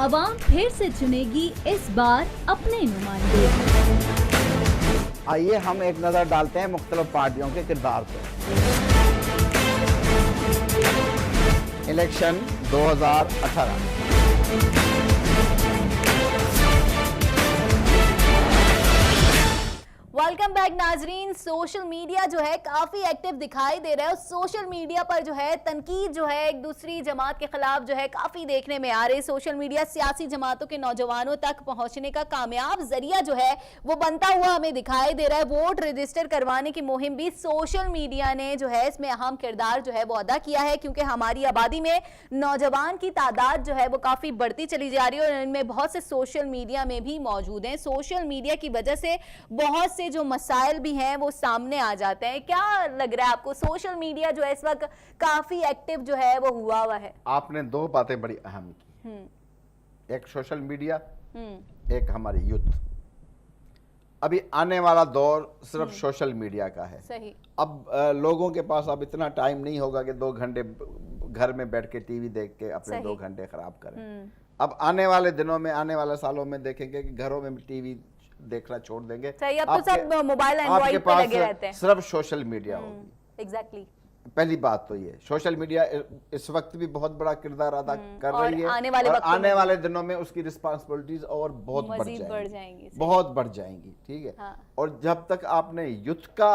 आवाम फिर से चुनेगी इस बार अपने नुमाइंदे। आइए हम एक नजर डालते हैं मुख्तलिफ पार्टियों के किरदार पर। इलेक्शन 2018। वेलकम बैक नाजरीन। सोशल मीडिया जो है काफी एक्टिव दिखाई दे रहा है और सोशल मीडिया पर जो है तनकीद जो है एक दूसरी जमात के खिलाफ जो है काफी देखने में आ रही है। सोशल मीडिया सियासी जमातों के नौजवानों तक पहुंचने का कामयाब जरिया जो है वो बनता हुआ हमें दिखाई दे रहा है। वोट रजिस्टर करवाने की मुहिम भी सोशल मीडिया ने जो है इसमें अहम किरदार जो है वो अदा किया है, क्योंकि हमारी आबादी में नौजवान की तादाद जो है वो काफी बढ़ती चली जा रही है और इनमें बहुत से सोशल मीडिया में भी मौजूद हैं। सोशल मीडिया की वजह से बहुत से जो मसाइल भी हैं वो सामने आ जाते हैं। क्या लग रहा है आपको, सोशल मीडिया जो है इस वक्त काफी एक्टिव जो है वो हुआ है? आपने दो बातें बड़ी अहम की, एक सोशल मीडिया, एक हमारी यूथ। अभी आने वाला दौर सिर्फ सोशल मीडिया का है। सही। अब लोगों के पास अब इतना टाइम नहीं होगा कि 2 घंटे घर में बैठ के टीवी देख के अपने 2 घंटे खराब करें। अब आने वाले दिनों में, आने वाले सालों में देखेंगे कि घरों में टीवी देखना छोड़ देंगे। सही, अब तो सब मोबाइल एंड्रॉइड पे लगे रहते हैं। सिर्फ सोशल मीडिया होगी। एग्जैक्टली। पहली बात तो ये सोशल मीडिया इस वक्त भी बहुत बड़ा किरदार अदा कर रही है और आने वाले दिनों में उसकी रिस्पांसिबिलिटीज और बहुत बढ़ जाएंगी, बहुत बढ़ जाएंगी। ठीक है। हाँ। और जब तक आपने यूथ का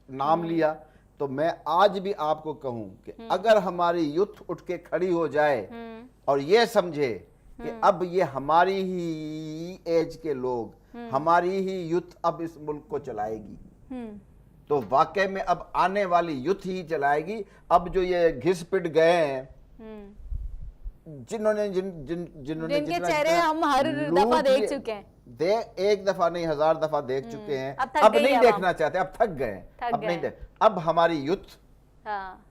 नाम लिया तो मैं आज भी आपको कहूं कि अगर हमारी यूथ उठ के खड़ी हो जाए और ये समझे कि अब ये हमारी ही एज के लोग, हमारी ही यूथ अब इस मुल्क को चलाएगी, तो वाकई में अब आने वाली यूथ ही चलाएगी। अब जो ये घिस पिट गए हैं, जिन्होंने जिनके चेहरे हम हर दफा देख चुके हैं, एक दफा नहीं 1000 दफा देख चुके हैं, अब नहीं देखना चाहते, अब थक गए, अब नहीं देख। अब हमारी यूथ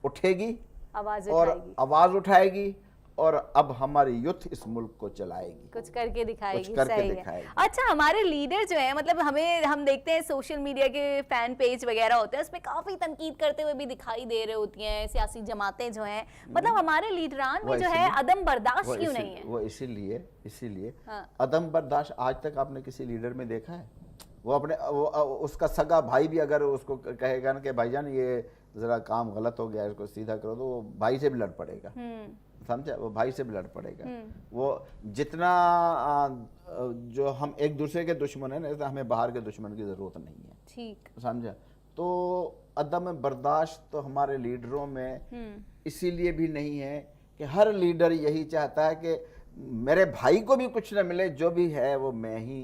उठेगी और आवाज उठाएगी और अब हमारी यूथ इस मुल्क को चलाएगी, कुछ करके दिखाएगी। कुछ करके दिखाएगी। अच्छा, हमारे लीडर जो है, मतलब हम देखते हैं सोशल मीडिया के फैन पेज वगैरह होते हैं, उसमें काफी तनकीद करते हुए भी दिखाई दे रहे होती हैं सियासी जमातें जो हैं। मतलब हमारे लीडरान में जो है अदम बर्दाश्त क्यों नहीं है? वो इसीलिए अदम बर्दाश्त आज तक आपने किसी लीडर में देखा है? वो अपने उसका सगा भाई भी अगर उसको कहेगा ना कि भाईजान ये जरा काम गलत हो गया, इसको सीधा करो, तो वो भाई से भी लड़ पड़ेगा। समझा? वो भाई से भी लड़ पड़ेगा। वो जितना जो हम एक दूसरे के दुश्मन है ना, हमें बाहर के दुश्मन की जरूरत नहीं है। ठीक। समझा? तो अदम बर्दाश्त तो हमारे लीडरों में इसीलिए भी नहीं है कि हर लीडर यही चाहता है कि मेरे भाई को भी कुछ न मिले, जो भी है वो मैं ही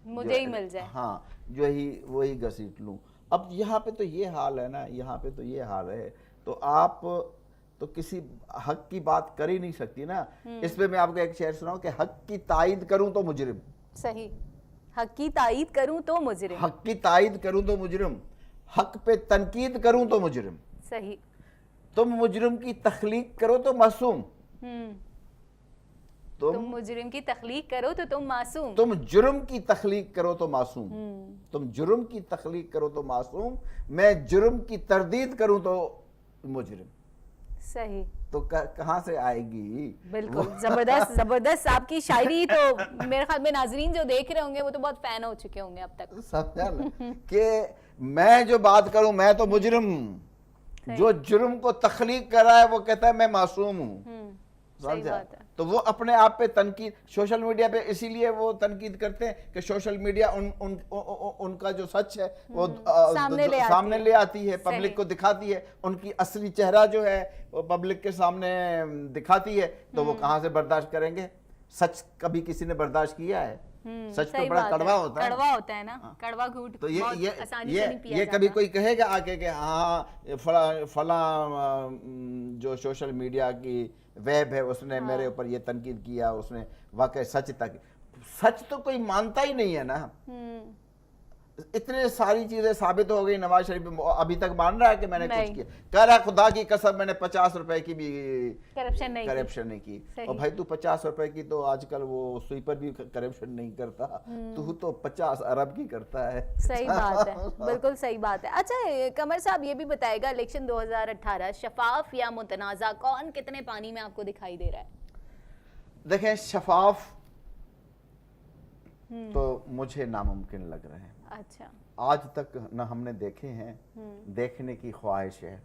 मुझे ही मिल जाए। हाँ, जो ही वही घसीट लूं। अब यहाँ पे तो ये हाल है ना, यहाँ पे तो ये हाल है, तो आप तो किसी हक की बात कर ही नहीं सकती ना। इसमें मैं आपको एक शेर सुनाऊं कि हक की तायीद करूं तो मुजरिम। सही। हक की तायीद करूं तो मुजरिम। हक की तायीद करूं तो मुजरिम, हक पे तनकीद करूं तो मुजरिम। सही। तुम मुजरिम की तख्लीक करो तो मासूम। तुम मुजरिम की तख्लीक करो तो तुम मासूम। तुम जुर्म की तख्लीक करो तो मासूम। तुम जुर्म की तख्लीक करो तो मासूम, मैं जुर्म की तरदीद करूं तो मुजरिम। सही। तो कहां से आएगी? बिल्कुल जबरदस्त आपकी शायरी। तो मेरे ख्याल में नाजरीन जो देख रहे होंगे वो तो बहुत फैन हो चुके होंगे अब तक। समझा ना कि मैं जो बात करूं मैं तो मुजरिम, जो जुर्म को तख्लीक कर रहा है वो कहता है मैं मासूम हूं। समझा? तो वो अपने आप पे तनकीद सोशल मीडिया पे इसीलिए वो तनकीद करते हैं कि सोशल मीडिया उनका जो सच है वो सामने ले आती है, पब्लिक को दिखाती है, उनकी असली चेहरा जो है वो पब्लिक के सामने दिखाती है। तो वो कहां से बर्दाश्त करेंगे? सच कभी किसी ने बर्दाश्त किया है? सच तो बड़ा कड़वा होता है। कड़वा होता है ना, कड़वा घूट। तो ये कभी कोई कहेगा आके कि हाँ फला जो सोशल मीडिया की वेब है उसने मेरे ऊपर ये तनकीद किया, उसने वाकई सच तो कोई मानता ही नहीं है ना। इतने सारी चीजें साबित हो गई। नवाज शरीफ अभी तक मान रहा है कि मैंने कुछ किया, कह रहा है खुदा की कसम मैंने 50 रुपए की भी करप्शन नहीं की। और भाई तू 50 रुपए की तो आजकल वो स्वीपर भी करप्शन नहीं करता, तू तो 50 अरब की करता है। सही बात है, बिल्कुल सही बात है। अच्छा कमर साहब ये भी बताएगा, इलेक्शन 2018 शफाफ या मुतनाज़ा, कौन कितने पानी में आपको दिखाई दे रहा है? देखें, शफाफ तो मुझे नामुमकिन लग रहे हैं। अच्छा, आज तक न हमने देखे हैं, देखने की ख्वाहिश है।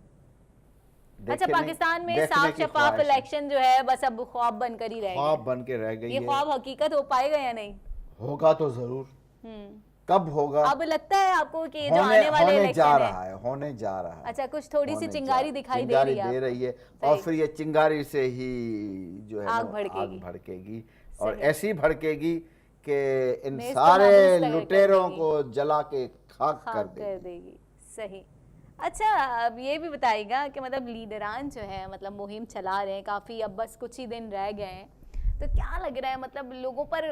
अच्छा, पाकिस्तान में साफ शफाफ इलेक्शन जो है बस अब ख्वाब बनकर ही रह गया। ख्वाब बन के रह गई ये है। ख्वाब हकीकत हो पाएगा या नहीं? होगा तो जरूर। कब होगा? अब लगता है आपको कि ये जो आने वाले होने इलेक्शन जा है, रहा है, होने जा रहा है। अच्छा, कुछ थोड़ी सी होने चिंगारी जा- दिखाई दे चिंगारी रही है दे आपको? रही है, सही। और फिर ये चिंगारी से ही जो है आग ना, भड़केगी। आग भड़केगी, और सही। ऐसी भड़केगी कि इन नेस्त तो सारे नाबूद कर लुटेरों देगी। को जला के खाक हाँ, कर कर देगी। देगी। सही। अच्छा, अब ये भी बताइएगा कि मतलब लीडरान जो है मतलब मुहिम चला रहे हैं काफ़ी, अब बस कुछ ही दिन रह गए हैं, तो क्या लग रहा है मतलब लोगों पर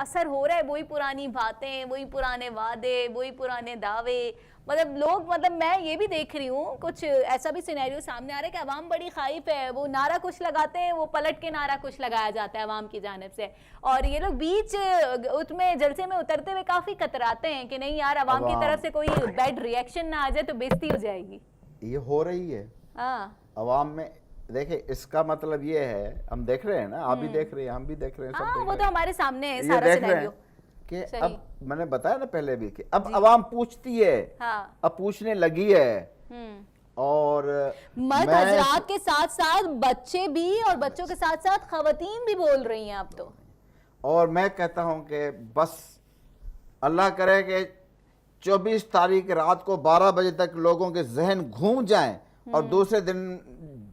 असर हो रहा है? वही पुरानी बातें, वही पुराने वादे, वही पुराने दावे, मतलब लोग, मतलब मैं ये भी देख रही हूँ कुछ ऐसा भी सिनेरियो सामने आ रहा है कि अवाम बड़ी खाइफ है, वो नारा कुछ लगाते हैं, वो पलट के नारा कुछ लगाया जाता है अवाम की जानिब से, और ये लोग बीच उसमें जलसे में उतरते हुए काफ़ी कतराते हैं कि नहीं यार, अवाम की तरफ से कोई बैड रिएक्शन ना आ जाए तो बेइज्जती हो जाएगी। ये हो रही है अवाम में। देखिए, इसका मतलब ये है, हम देख रहे हैं ना, आप भी देख रहे हैं, हम भी देख रहे हैं, सब देख वो रहे तो हैं। हमारे सामने है ये सारा देख रहे हैं सिनेरियो कि सही। अब मैंने बताया ना पहले भी कि अब अवाम पूछती है, हाँ। अब पूछने लगी है, और मर्द हजरात के साथ साथ बच्चे भी, और बच्चों के साथ साथ खवातीन भी बोल रही हैं अब तो। और मैं कहता हूं कि बस अल्लाह करे कि 24 तारीख रात को 12 बजे तक लोगों के जहन घूम जाएं और दूसरे दिन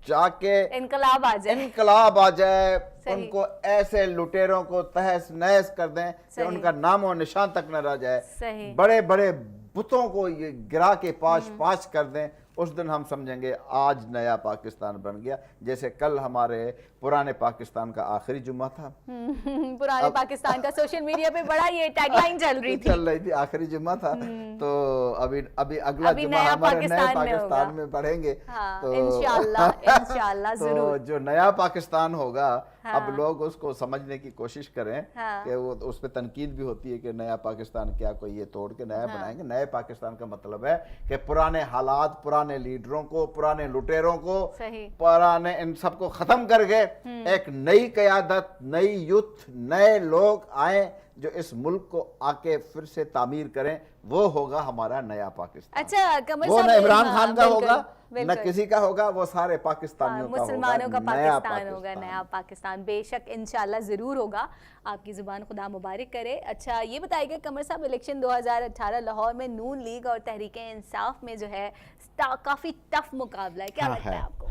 जाके इनकलाब आ जाए, इनकलाब आ जाए, सही। उनको ऐसे लुटेरों को तहस नहस कर दें कि सही। उनका नाम और निशान तक न रह जाए, सही। बड़े बड़े बुतों को ये गिरा के पाश पाश कर दें, उस दिन हम समझेंगे आज नया पाकिस्तान बन गया। जैसे कल हमारे पुराने पाकिस्तान का आखिरी जुम्मा था। पुराने पाकिस्तान का सोशल मीडिया पे बड़ा ये टैगलाइन चल रही थी, आखिरी जुम्मा था। तो अभी अगला अभी जुम्मा नया हमारे नए पाकिस्तान में पाकिस्तान होगा। में पढ़ेंगे। हाँ, तो इंशाल्लाह तो जरूर। जो नया पाकिस्तान होगा, हाँ। अब लोग उसको समझने की कोशिश करें हाँ। कि वो उस पर तनकीद भी होती है कि नया पाकिस्तान क्या, कोई ये तोड़ के नया बनाएंगे। नए पाकिस्तान का मतलब है कि पुराने हालात, पुराने लीडरों को, पुराने लुटेरों को, सही। पुराने इन सबको खत्म करके एक नई क़यादत, नई यूथ, नए लोग आए जो इस मुल्क को आके फिर से तामीर करें, वो होगा हमारा नया पाकिस्तान। अच्छा, कमर वो साहब, न इमरान हाँ, खान का बिल्कुल, होगा, न बिल्कुल। किसी का होगा, वो सारे पाकिस्तानियों का होगा, मुसलमानों का नया पाकिस्तान होगा, नया पाकिस्तान बेशक इंशाल्लाह ज़रूर होगा। आपकी ज़ुबान खुदा मुबारक करे। अच्छा, ये बताइएगा कमर साहब, इलेक्शन 2018 लाहौर में नून लीग और तहरीके इंसाफ में जो है काफ़ी टफ मुकाबला है, क्या लगता है आपको?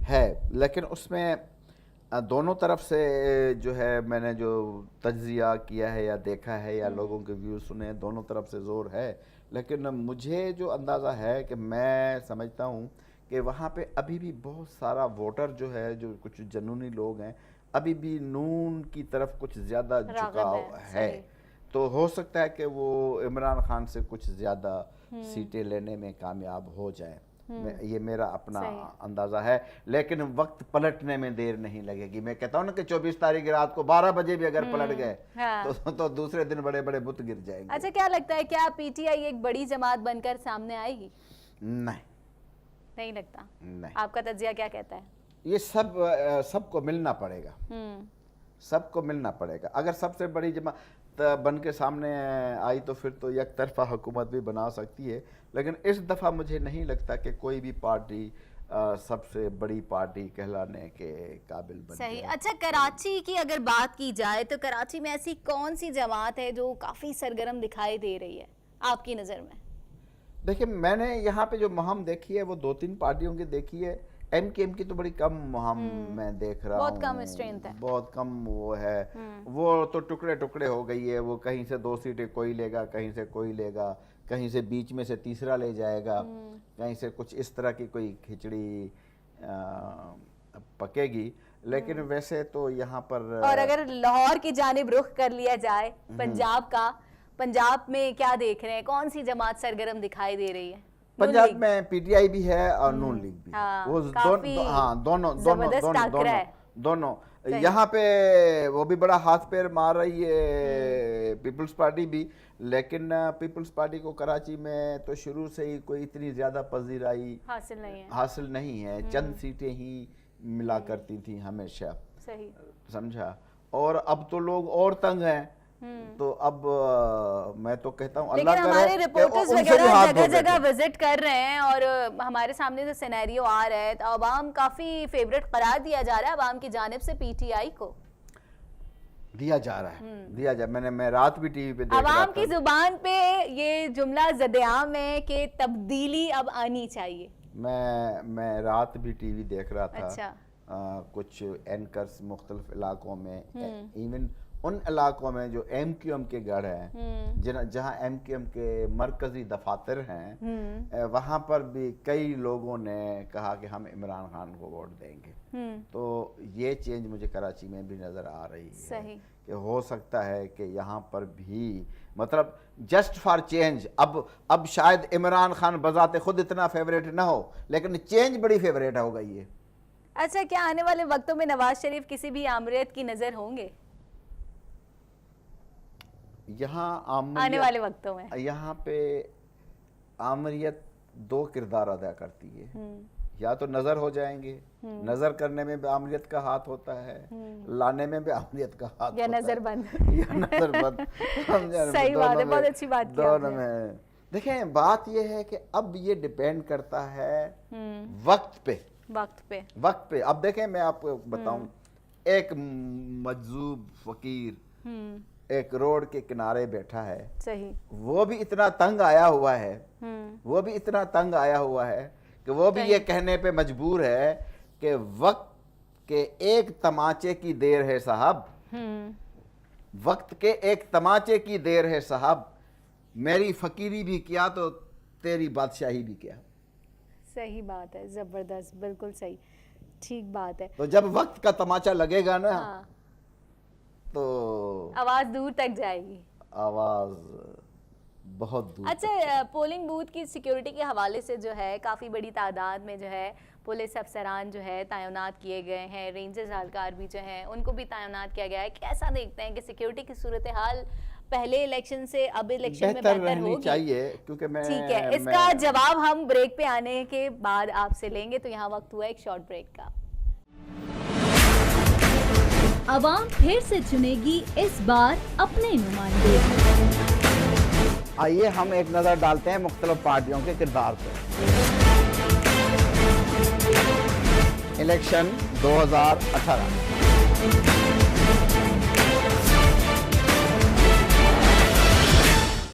है, लेकिन उसमें दोनों तरफ से जो है, मैंने जो तज्जिया किया है या देखा है या लोगों के व्यू सुने, दोनों तरफ से जोर है। लेकिन मुझे जो अंदाज़ा है कि मैं समझता हूँ कि वहाँ पे अभी भी बहुत सारा वोटर जो है, जो कुछ जनूनी लोग हैं, अभी भी नून की तरफ कुछ ज़्यादा झुकाव है। तो हो सकता है कि वो इमरान खान से कुछ ज़्यादा सीटें लेने में कामयाब हो जाए। ये मेरा अपना अंदाज़ा है, लेकिन वक्त पलटने में देर नहीं लगेगी। मैं कहता हूँ ना कि 24 तारीख रात को 12 बजे भी अगर पलट गए तो दूसरे दिन बड़े बड़े बुत गिर जाएंगे। अच्छा, क्या लगता है, क्या पीटीआई एक बड़ी जमात बनकर सामने आएगी? नहीं लगता। नहीं। आपका तज्जिया क्या कहता है? ये सबको मिलना पड़ेगा, सबको मिलना पड़ेगा। अगर सबसे बड़ी जमात बन के सामने आई तो फिर तो एक तरफा हुकूमत भी बना सकती है, लेकिन इस दफ़ा मुझे नहीं लगता कि कोई भी पार्टी सबसे बड़ी पार्टी कहलाने के काबिल बन सही। जाए। अच्छा, कराची की अगर बात की जाए तो कराची में ऐसी कौन सी जमात है जो काफ़ी सरगर्म दिखाई दे रही है आपकी नज़र में? देखिए, मैंने यहाँ पे जो मुहिम देखी है वो 2-3 पार्टियों की देखी है। एमकेएम की तो बड़ी कम मुहिम मैं देख रहा हूँ, बहुत कम स्ट्रेंथ है, बहुत कम वो है। वो तो टुकड़े टुकड़े हो गई है, वो कहीं से 2 सीटें कोई लेगा, कहीं से कोई लेगा, कहीं से बीच में से तीसरा ले जाएगा, कहीं से कुछ इस तरह की कोई खिचड़ी पकेगी। लेकिन वैसे तो यहाँ पर, और अगर लाहौर की जानिब रुख कर लिया जाए पंजाब का, पंजाब में क्या देख रहे हैं, कौन सी जमात सरगर्म दिखाई दे रही है? पंजाब में पीटीआई भी है और नून लीग भी है। वो दोनों यहाँ पे वो भी बड़ा हाथ पैर मार रही है, पीपल्स पार्टी भी। लेकिन पीपल्स पार्टी को कराची में तो शुरू से ही कोई इतनी ज्यादा पजीराई हासिल नहीं है। चंद सीटें ही मिला करती थी हमेशा। सही। समझा। और अब तो लोग और तंग हैं, तो अब मैं तो कहता हूँ अल्लाह लेकिन करे हमारे कि रिपोर्टर्स उनसे भी वगैरह हाथ जगह धो जगह बैठे। विजिट कर रहे हैं और हमारे सामने जो सिनेरियो आ रहा है, तो अवाम काफी फेवरेट करार दिया जा रहा है अवाम की जानिब से पीटीआई को। दिया जा रहा है, दिया जा, मैं रात भी टीवी पे देख रहा अवाम था। की जुबान पे ये जुमला ज़द-ए-आम है कि तब्दीली अब आनी चाहिए। मैं रात भी टीवी देख रहा था। अच्छा। कुछ एंकर्स मुख्तलिफ इलाकों में, इवन उन इलाकों में जो MQM के गढ़ हैं, जहाँ MQM के मरकजी दफातर हैं, वहाँ पर भी कई लोगों ने कहा कि हम इमरान खान को वोट देंगे। तो ये चेंज मुझे कराची में भी नज़र आ रही है। सही। कि हो सकता है कि यहाँ पर भी मतलब जस्ट फॉर चेंज, अब शायद इमरान खान बजाते खुद इतना फेवरेट ना हो, लेकिन चेंज बड़ी फेवरेट हो गई है। अच्छा, क्या आने वाले वक्तों में नवाज शरीफ किसी भी आमरीत की नज़र होंगे यहाँ आने वाले वक्तों में? यहाँ पे आमरीत दो किरदार अदा करती है, या तो नजर हो जाएंगे, नजर करने में भी आमरीत का हाथ होता है, लाने में भी आमरीत का हाथ या होता नजर है, बंद या नजर बंद। सही बात है, बहुत अच्छी बात की दोनों आपने। में देखें, बात यह है कि अब ये डिपेंड करता है वक्त पे। वक्त पे अब देखें, मैं आपको बताऊं, एक मजजूब फकीर एक रोड के किनारे बैठा है, सही। वो भी इतना तंग आया हुआ है, वो भी इतना तंग आया हुआ है कि वो भी ये कहने पे मजबूर है कि वक्त के एक तमाचे की देर है साहब, वक्त के एक तमाचे की देर है साहब, मेरी फकीरी भी किया तो तेरी बादशाही भी किया। सही बात है, जबरदस्त, बिल्कुल सही, ठीक बात है। तो जब वक्त का तमाचा लगेगा ना, हाँ, तो आवाज दूर तक जाएगी, आवाज बहुत दूर। अच्छा, पोलिंग बूथ की सिक्योरिटी के हवाले से जो है काफ़ी बड़ी तादाद में जो है पुलिस अफसरान जो है तैनात किए गए हैं, रेंजर्स एहलकार भी जो हैं उनको भी तैनात किया गया है। कैसा देखते हैं कि सिक्योरिटी की सूरत हाल पहले इलेक्शन से अब इलेक्शन में बेहतर होगी? चाहिए, क्योंकि मैं ठीक है, इसका जवाब हम ब्रेक पे आने के बाद आपसे लेंगे। तो यहाँ वक्त हुआ एक शॉर्ट ब्रेक का। अवाम फिर से चुनेगी इस बार अपने नुमाइंदे। आइए हम एक नजर डालते हैं मुख्तलिफ पार्टियों के किरदार पर। इलेक्शन 2018